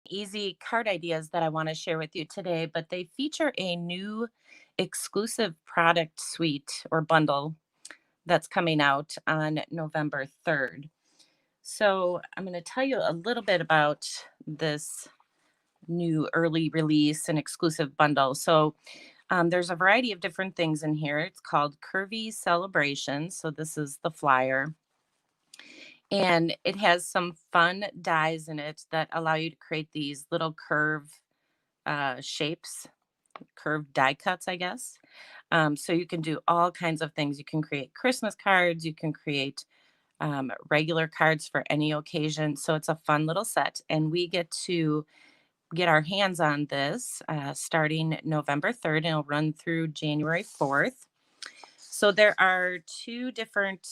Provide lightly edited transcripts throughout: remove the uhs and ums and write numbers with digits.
Easy card ideas that I want to share with you today, but they feature a new exclusive product suite or bundle that's coming out on November 3rd. So, I'm going to tell you a little bit about this new early release and exclusive bundle. There's a variety of different things in here. It's called Curvy Celebration. So, this is the flyer. And it has some fun dies in it that allow you to create these little shapes, curved die cuts, I guess. So you can do all kinds of things. You can create Christmas cards, you can create regular cards for any occasion. So it's a fun little set. And we get to get our hands on this starting November 3rd, and it'll run through January 4th. So there are two different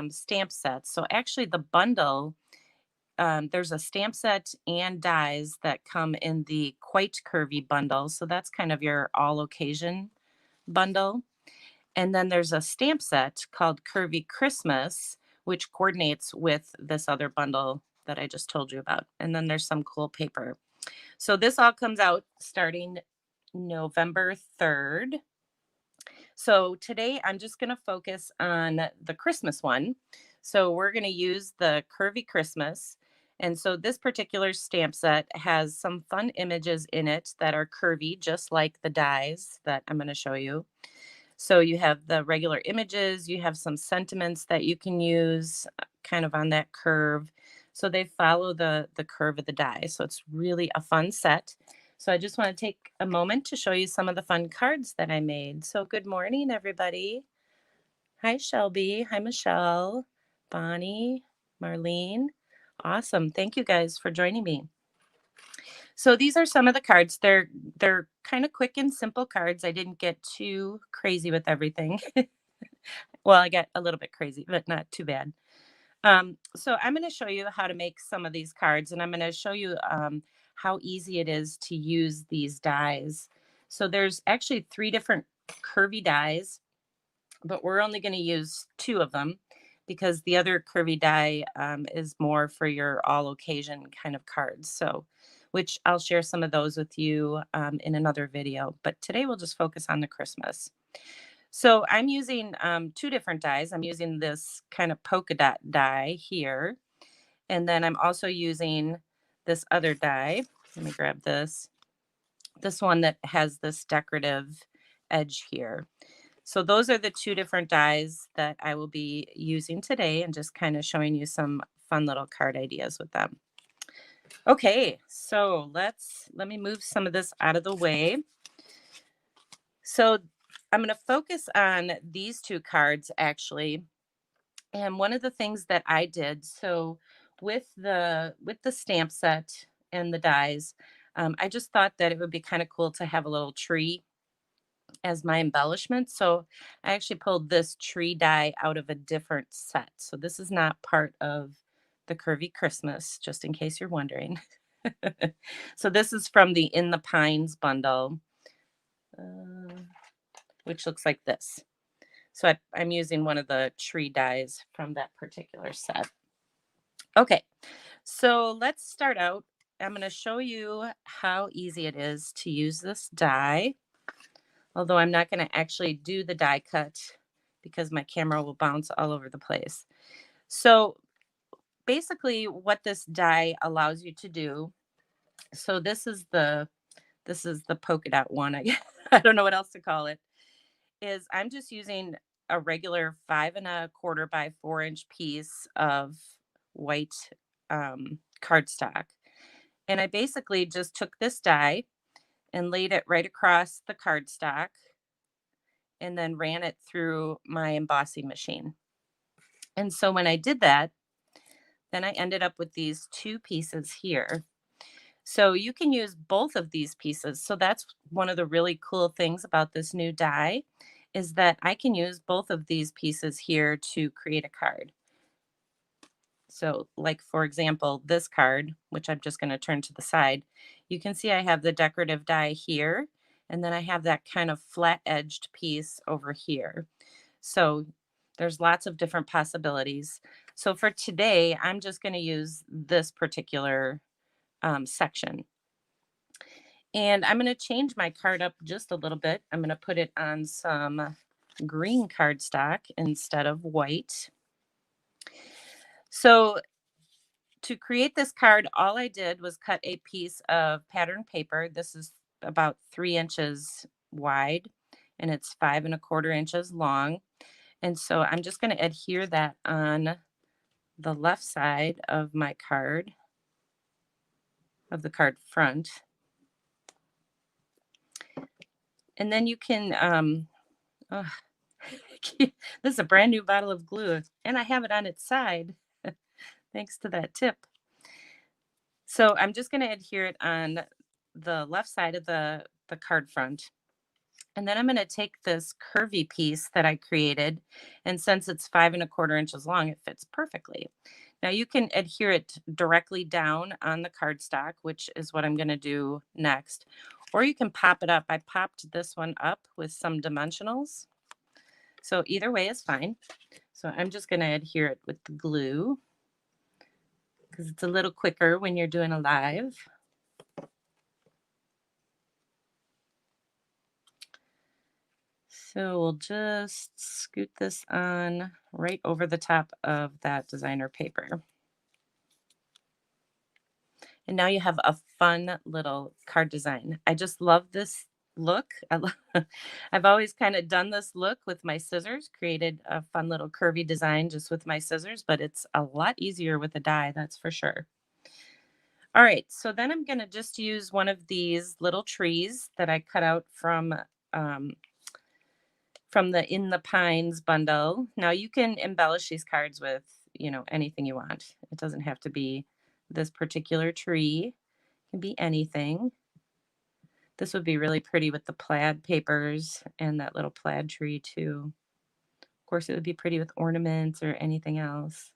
stamp sets. So actually, the bundle, there's a stamp set and dies that come in the Quite Curvy bundle. So that's kind of your all occasion bundle. And then there's a stamp set called Curvy Christmas, which coordinates with this other bundle that I just told you about. And then there's some cool paper. So this all comes out starting November 3rd. So today I'm just going to focus on the Christmas one. So we're going to use the Curvy Christmas. And so this particular stamp set has some fun images in it that are curvy, just like the dies that I'm going to show you. So you have the regular images, you have some sentiments that you can use kind of on that curve. So they follow the curve of the die. So it's really a fun set. So I just want to take a moment to show you some of the fun cards that I made. So good morning, everybody. Hi, Shelby. Hi, Michelle, Bonnie, Marlene. Awesome. Thank you guys for joining me. So these are some of the cards. They're kind of quick and simple cards. I didn't get too crazy with everything. Well, I got a little bit crazy, but not too bad. So I'm going to show you how to make some of these cards, and I'm going to show you how easy it is to use these dies. So there's actually three different curvy dies, but we're only going to use two of them because the other curvy die is more for your all occasion kind of cards. So, which I'll share some of those with you in another video. But today we'll just focus on the Christmas. So I'm using two different dies. I'm using this kind of polka dot die here. And then I'm also using this other die. Let me grab this. This one that has this decorative edge here. So those are the two different dies that I will be using today and just kind of showing you some fun little card ideas with them. Okay, so let me move some of this out of the way. So I'm going to focus on these two cards actually. And one of the things that I did, so with the stamp set and the dies, I just thought that it would be kind of cool to have a little tree as my embellishment. So I actually pulled this tree die out of a different set. So this is not part of the Curvy Christmas, just in case you're wondering. So this is from the In the Pines bundle, uh, which looks like this. So I'm using one of the tree dies from that particular set. Okay, so let's start out. I'm going to show you how easy it is to use this die, although I'm not going to actually do the die cut because my camera will bounce all over the place. So basically what this die allows you to do, so this is the polka dot one. I don't know what else to call it, is I'm just using a regular 5 1/4 by 4 inch piece of white cardstock. And I basically just took this die and laid it right across the cardstock and then ran it through my embossing machine. And so when I did that, then I ended up with these two pieces here. So you can use both of these pieces. So that's one of the really cool things about this new die is that I can use both of these pieces here to create a card. So like for example, this card, which I'm just going to turn to the side, you can see I have the decorative die here, and then I have that kind of flat edged piece over here. So there's lots of different possibilities. So for today, I'm just going to use this particular section And I'm going to change my card up just a little bit. I'm going to put it on some green cardstock instead of white. So to create this card, all I did was cut a piece of pattern paper. This is about 3 inches wide and it's 5 1/4 inches long. And so I'm just going to adhere that on the left side of my card, of the card front. And then you can, oh, this is a brand new bottle of glue and I have it on its side thanks to that tip. So I'm just going to adhere it on the left side of the card front. And then I'm going to take this curvy piece that I created. And since it's 5 1/4 inches long, it fits perfectly. Now you can adhere it directly down on the cardstock, which is what I'm going to do next. Or you can pop it up. I popped this one up with some dimensionals. So either way is fine. So I'm just going to adhere it with the glue because it's a little quicker when you're doing a live. So we'll just scoot this on right over the top of that designer paper. And now you have a fun little card design. I just love this look. I've always kind of done this look with my scissors, created a fun little curvy design just with my scissors, but it's a lot easier with a die, that's for sure. All right, so then I'm going to just use one of these little trees that I cut out um, from the In the Pines bundle. Now you can embellish these cards with, anything you want. It doesn't have to be this particular tree. It can be anything. This would be really pretty with the plaid papers and that little plaid tree too. Of course, it would be pretty with ornaments or anything else.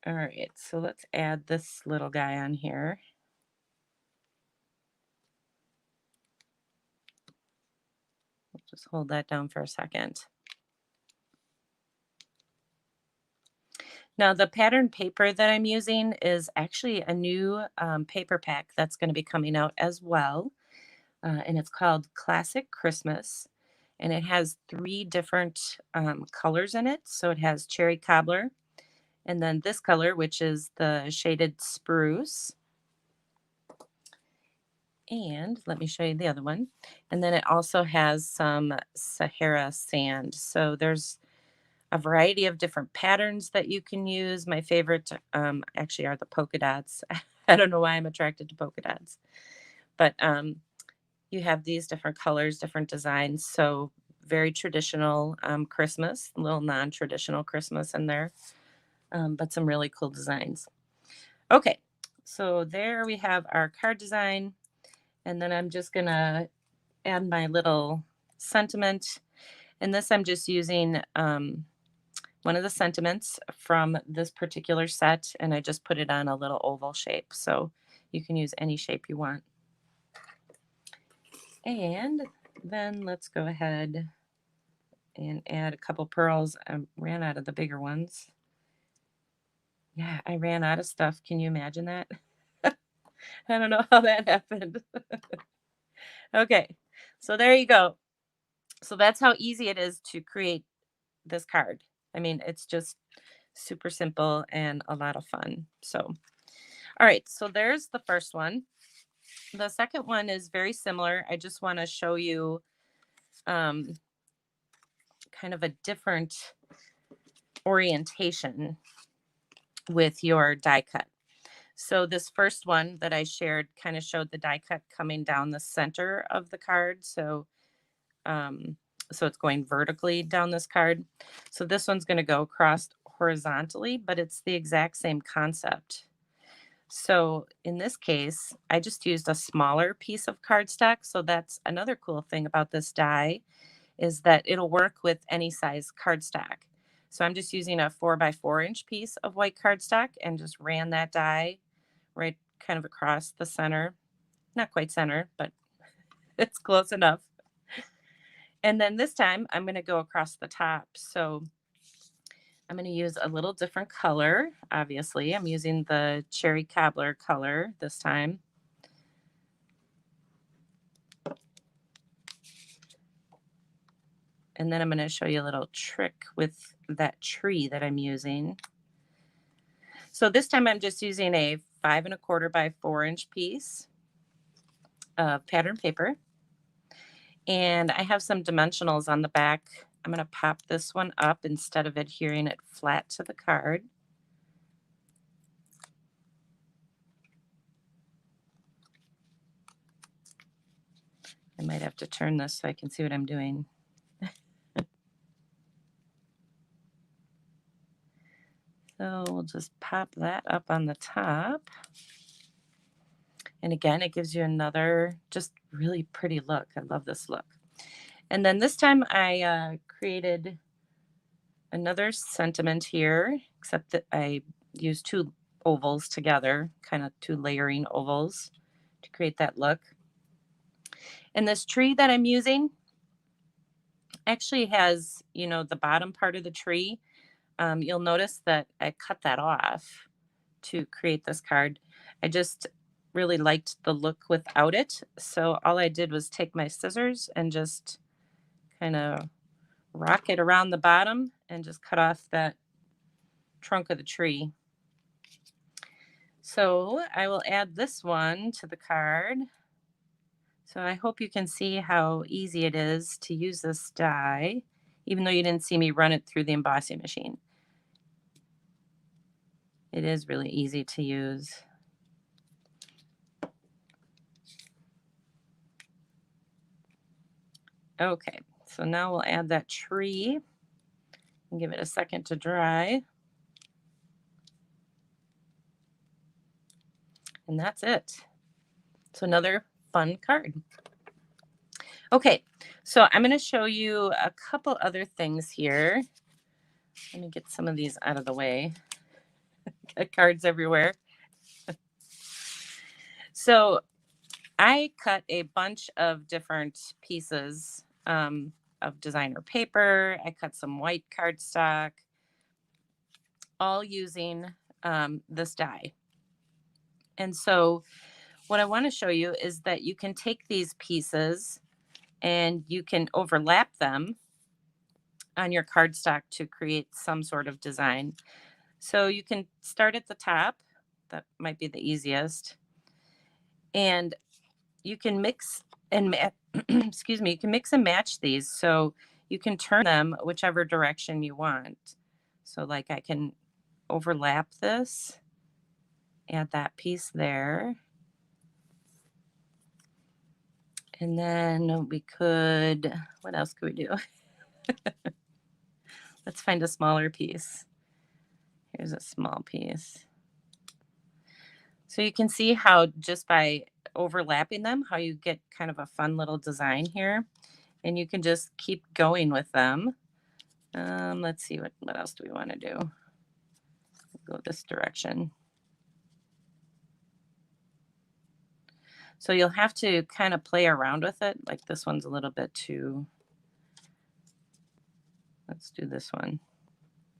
All right, so let's add this little guy on here. Just hold that down for a second. Now, the pattern paper that I'm using is actually a new paper pack that's going to be coming out as well. And it's called Classic Christmas. And it has 3 different colors in it. So it has cherry cobbler, and then this color, which is the shaded spruce. And let me show you the other one. And then it also has some Sahara sand. So there's a variety of different patterns that you can use. My favorite actually are the polka dots. I don't know why I'm attracted to polka dots, but you have these different colors, different designs. So very traditional Christmas, a little non-traditional Christmas in there, but some really cool designs. Okay, so there we have our card design. And then I'm just gonna add my little sentiment. And this I'm just using one of the sentiments from this particular set, and I just put it on a little oval shape. So you can use any shape you want. And then let's go ahead and add a couple pearls. I ran out of the bigger ones. Yeah, I ran out of stuff. Can you imagine that? I don't know how that happened. Okay, so there you go. So that's how easy it is to create this card. I mean, it's just super simple and a lot of fun. So, all right, so there's the first one. The second one is very similar. I just want to show you um, kind of a different orientation with your die cut. So this first one that I shared kind of showed the die cut coming down the center of the card. Um, so it's going vertically down this card. So this one's going to go across horizontally, but it's the exact same concept. So in this case, I just used a smaller piece of cardstock. So that's another cool thing about this die is that it'll work with any size cardstock. So I'm just using a 4x4 inch piece of white cardstock and just ran that die right kind of across the center. Not quite center, but it's close enough. And then this time I'm going to go across the top. So I'm going to use a little different color, obviously. I'm using the cherry cobbler color this time. And then I'm going to show you a little trick with that tree that I'm using. So this time I'm just using a 5¼ by 4" piece of pattern paper. And I have some dimensionals on the back. I'm going to pop this one up instead of adhering it flat to the card. I might have to turn this so I can see what I'm doing. So we'll just pop that up on the top. And again, it gives you another just really pretty look. I love this look. And then this time I created another sentiment here, except that I used two ovals together, kind of two layering ovals to create that look. And this tree that I'm using actually has, the bottom part of the tree. You'll notice that I cut that off to create this card. I just really liked the look without it. So all I did was take my scissors and just kind of rock it around the bottom and just cut off that trunk of the tree. So I will add this one to the card. So I hope you can see how easy it is to use this die, even though you didn't see me run it through the embossing machine. It is really easy to use. Okay, so now we'll add that tree and give it a second to dry. And that's it. So another fun card. Okay, so I'm going to show you a couple other things here. Let me get some of these out of the way. Got cards everywhere. So I cut a bunch of different pieces of designer paper. I cut some white cardstock, all using this die. And so what I want to show you is that you can take these pieces and you can overlap them on your cardstock to create some sort of design. So you can start at the top. That might be the easiest. And you can mix and excuse me, you can mix and match these. So you can turn them whichever direction you want. So like I can overlap this, add that piece there. And then we could, what else could we do? Let's find a smaller piece. Here's a small piece. So you can see how just by overlapping them, how you get kind of a fun little design here. And you can just keep going with them. Let's see, what else do we want to do? Go this direction. So you'll have to kind of play around with it. Like this one's a little bit too, let's do this one.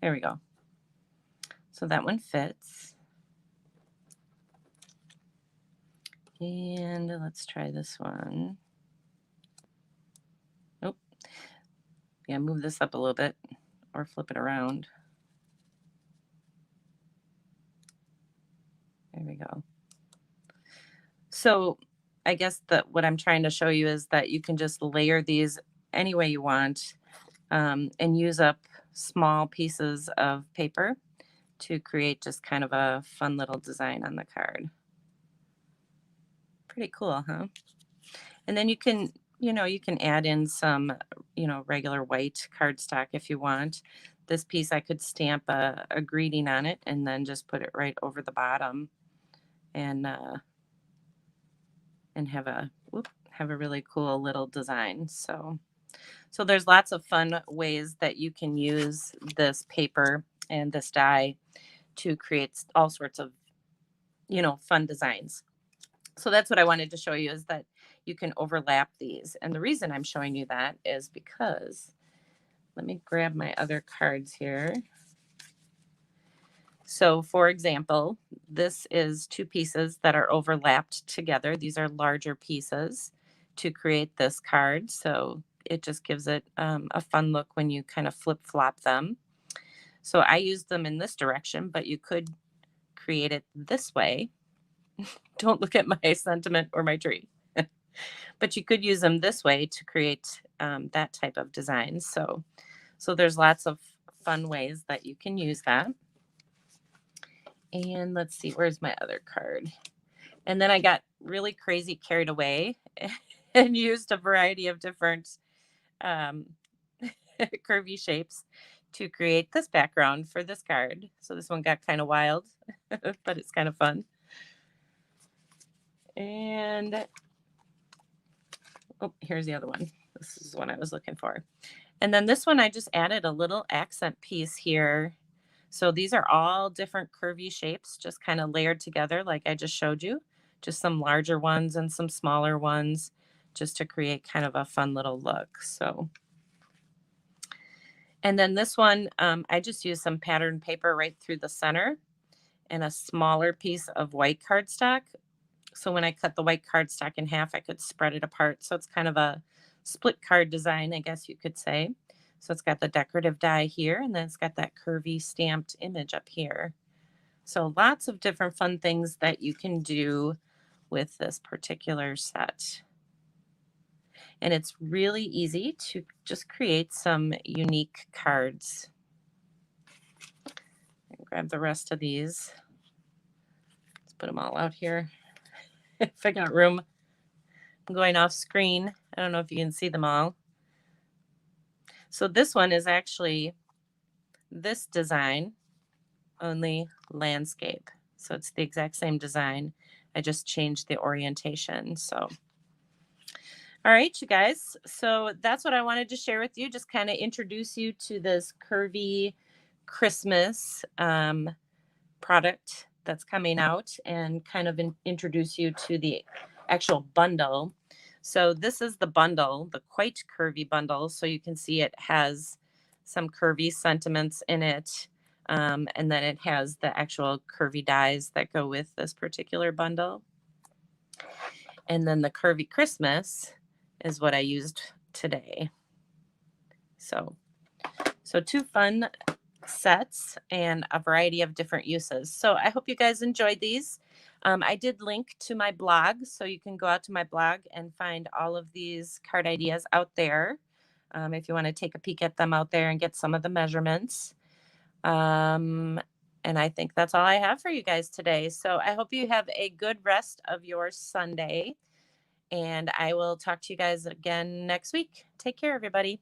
There we go. So that one fits. And let's try this one. Oh, yeah, move this up a little bit or flip it around. There we go. So I guess that what I'm trying to show you is that you can just layer these any way you want and use up small pieces of paper to create just kind of a fun little design on the card. Pretty cool, huh? And then you can, you can add in some, regular white cardstock if you want. This piece I could stamp a greeting on it and then just put it right over the bottom and have a really cool little design. So there's lots of fun ways that you can use this paper and this die to create all sorts of, fun designs. So that's what I wanted to show you is that you can overlap these. And the reason I'm showing you that is because, let me grab my other cards here. So for example, this is two pieces that are overlapped together. These are larger pieces to create this card. So it just gives it a fun look when you kind of flip flop them. So I use them in this direction, but you could create it this way. Don't look at my sentiment or my tree. But you could use them this way to create that type of design. So there's lots of fun ways that you can use that. And let's see, where's my other card? And then I got really crazy carried away and used a variety of different um, curvy shapes to create this background for this card. So this one got kind of wild, but it's kind of fun. And oh, here's the other one. This is one I was looking for. And then this one, I just added a little accent piece here. So these are all different curvy shapes, just kind of layered together like I just showed you. Just some larger ones and some smaller ones, just to create kind of a fun little look. So, and then this one, I just used some patterned paper right through the center and a smaller piece of white cardstock. So when I cut the white cardstock in half, I could spread it apart. So it's kind of a split card design, I guess you could say. So it's got the decorative die here, and then it's got that curvy stamped image up here. So lots of different fun things that you can do with this particular set. And it's really easy to just create some unique cards. Grab the rest of these. Let's put them all out here. If I got room. I'm going off screen. I don't know if you can see them all. So this one is actually this design, only landscape. So it's the exact same design. I just changed the orientation. So, all right, you guys. So that's what I wanted to share with you. Just kind of introduce you to this Curvy Christmas product that's coming out, and kind of introduce you to the actual bundle. So this is the bundle, the Quite Curvy bundle. So you can see it has some curvy sentiments in it. And then it has the actual curvy dies that go with this particular bundle. And then the Curvy Christmas is what I used today. So two fun sets and a variety of different uses. So I hope you guys enjoyed these. I did link to my blog, so you can go out to my blog and find all of these card ideas out there. If you want to take a peek at them out there and get some of the measurements. And I think that's all I have for you guys today. So I hope you have a good rest of your Sunday. And I will talk to you guys again next week. Take care, everybody.